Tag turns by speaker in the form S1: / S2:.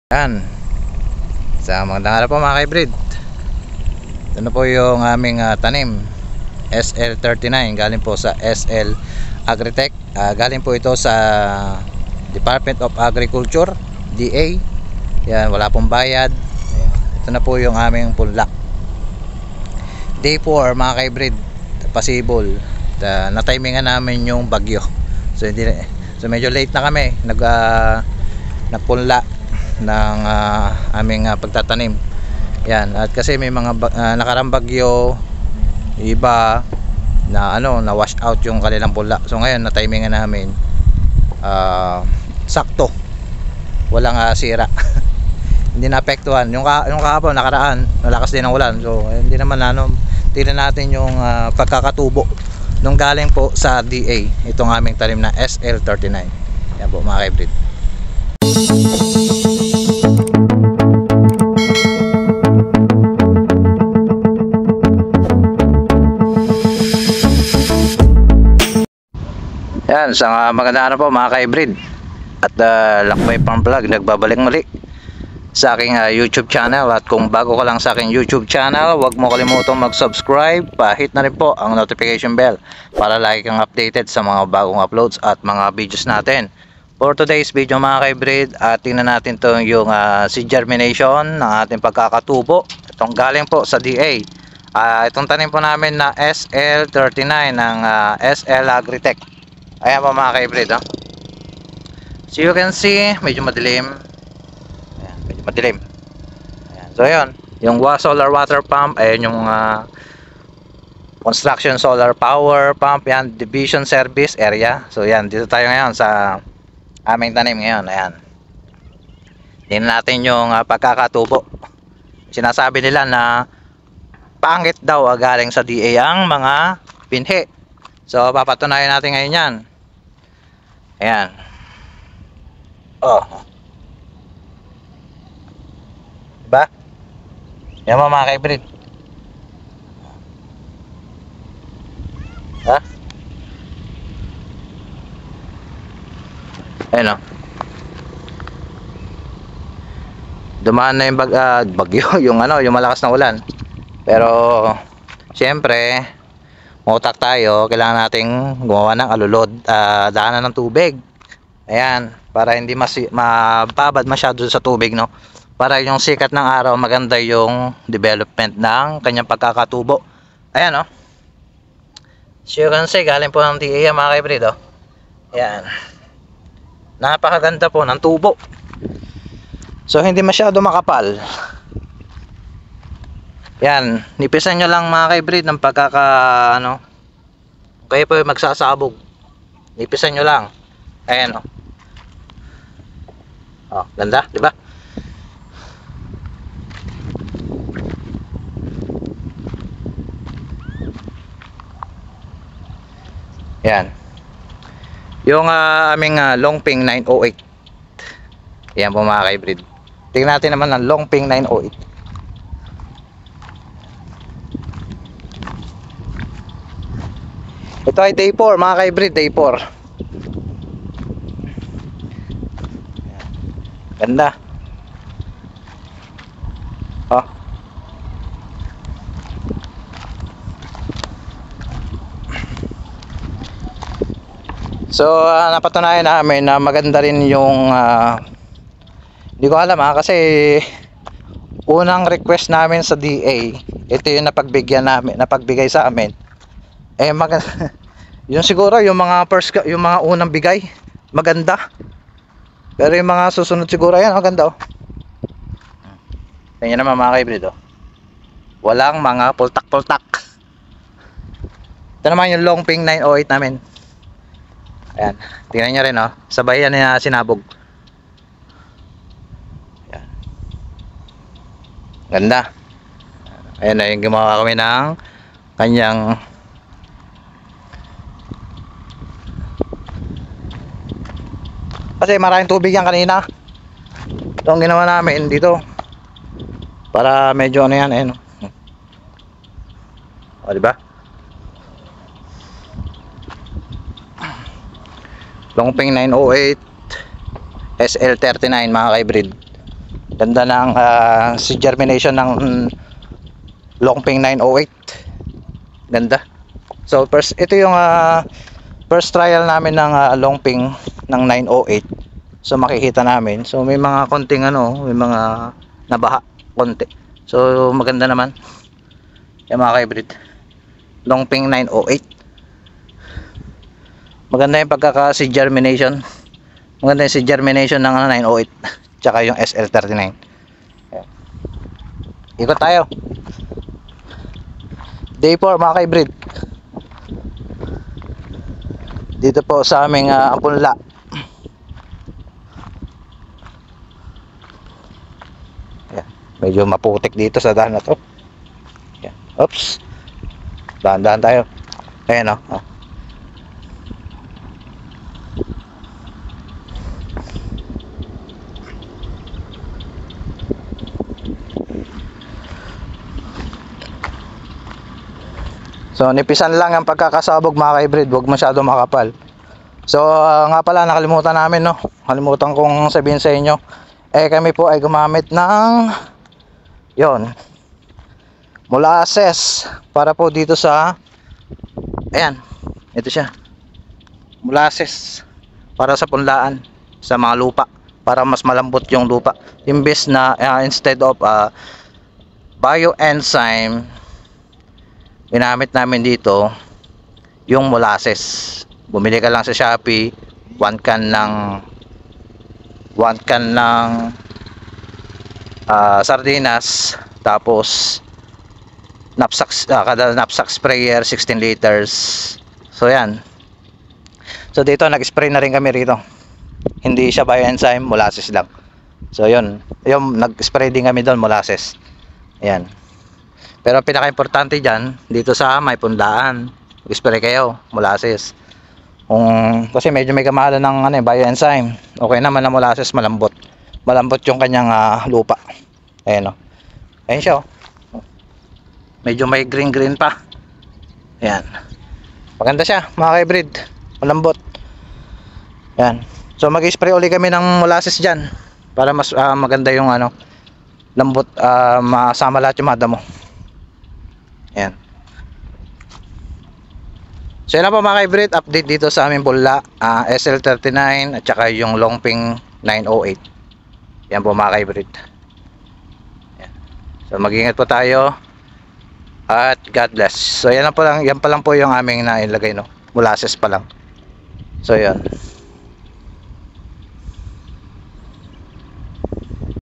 S1: Yan. Sa magandang araw po mga ka-hybrid. Ito na po yung aming tanim SL39. Galing po sa SL Agritech. Galing po ito sa Department of Agriculture, DA. Yan, wala pong bayad. Ito na po yung aming punla. Day 4 mga ka-hybrid, possible. Na-timingan namin yung bagyo. So medyo late na kami nagpunla ng aming pagtatanim. Yan, at kasi may mga nakarang bagyo, iba na na wash out yung kanilang punla. So ngayon na timingan namin, sakto, walang sira. Hindi naapektuhan yung kahapon nakaraan, nalakas din ang ulan. So hindi naman tingnan natin yung pagkakatubo nung galing po sa DA itong aming tanim na SL39. Yan po mga hybrid. Yan, sa magandang araw po mga ka-hybrid. At Lakbay Farm Vlog nagbabalik muli sa aking YouTube channel. At kung bago ka lang sa aking YouTube channel, huwag mo kalimutang mag-subscribe, hit na rin po ang notification bell para lagi kang updated sa mga bagong uploads at mga videos natin. For today's video mga ka-hybrid, tingnan natin to yung seed germination ng ating pagkakatubo. Itong galing po sa DA. Itong tanim po namin na SL39 ng SL Agritech. Ayan po mga ka-hybrid, so you can see, medyo madilim. Ayan, medyo madilim. Ayan. So ayun, yung solar water pump, ayan yung construction solar power pump, yan, division service area. So yan, dito tayo ngayon sa aming tanim ngayon. Ayan, tingnan natin yung pagkakatubo. Sinasabi nila na pangit daw galing sa DA ang mga binhi. So papatunayan natin ngayon yan. Ayan. Oh. Diba? Yan mga ka-hybrid. Ha? Ayan o. Dumaan na yung bagyo, yung malakas na ulan. Pero siyempre, utak tayo, kailangan nating gumawa ng alulod, daanan ng tubig. Ayan, para hindi mababad masyado sa tubig, no? Para yung sikat ng araw, maganda yung development ng kanyang pagkakatubo. Ayan, no? So you can see, galing po ng DA mga ka-hybrid, oh. Ayan. Napakaganda po ng tubo. So hindi masyado makapal. Yan, nipisan nyo lang mga ka-hybrid ng kayo po magsasabog. Nipisan nyo lang. Ayan o. Oh, ganda, di ba? Yan. Yung aming Longping 908. Yan po mga ka-hybrid. Tingnan natin naman ang Longping 908. Ito ay day 4 mga ka-hybrid, day 4. Ganda. Oh. So napatunayan namin na maganda rin yung hindi ko alam kasi unang request namin sa DA, ito yung napagbigay sa amin. Yung siguro yung mga yung mga unang bigay maganda, pero yung mga susunod siguro yan maganda. Tingnan naman mga ka-hybrid, walang mga pultak-pultak. Ito naman yung Longping 908 namin. Ayan, tingnan nyo rin, sabay yan na sinabog. Ayan. Ganda. Ayan na yung gumawa kami ng kanyang kasi maraming tubig yan kanina. Ito ang ginawa namin dito para medyo yan, o diba? Longping 908 SL39 mga ka-hybrid. Ganda ng seed germination ng Longping 908. Ganda. So ito yung first trial namin ng Longping ng 908. So makikita namin. So may mga konting may mga nabaha konti. So maganda naman. Yung mga hybrid. Longping 908. Maganda yung pagkaka-seed germination. Maganda yung seed germination ng 908. Tsaka yung SL39. Ikot tayo. Day 4 mga hybrid. Dito po sa aming punla. Medyo maputik dito sa daan na to. Yan. Oops. Dahan-dahan tayo. Ayan o. Oh. So nipisan lang ang pagkakasabog mga ka-hybrid. Huwag masyado makapal. So nga pala nakalimutan namin no. Kalimutan kong sabihin sa inyo. Kami po ay gumamit ng molasses para po dito sa ito siya, molasses para sa punlaan sa mga lupa para mas malambot yung lupa imbes na instead of bioenzyme ginamit namin dito yung molasses. Bumili ka lang sa Shopee 1 can ng sardinas, tapos kada knapsack sprayer 16 liters. So yan. So dito nag-spray na rin kami rito. Hindi siya bioenzyme, molasses lang. So yun, yung nag-spray din kami doon, molasses. Ayan. Pero pinaka-importante diyan dito sa may punlaan, mag-spray kayo, molasses. Kasi medyo may kamahalan ng bioenzyme. Okay naman na molasses, malambot. Malambot yung kanyang lupa. Ayan o. Ayan siya o. Medyo may green pa. Ayan. Maganda siya mga ka-hybrid. Malambot. Ayan. So mag-spray ulit kami ng molasses dyan. Para mas maganda yung lambot. Masama lahat yung mada mo. Ayan. So yun na po mga ka-hybrid. Update dito sa aming pula. SL39 at saka yung Longping 908. Yan po mga ka-hybrid. So mag-ingat po tayo. At God bless. So yan pa lang po yung aming nailagay no. Molasses pa lang. So yan.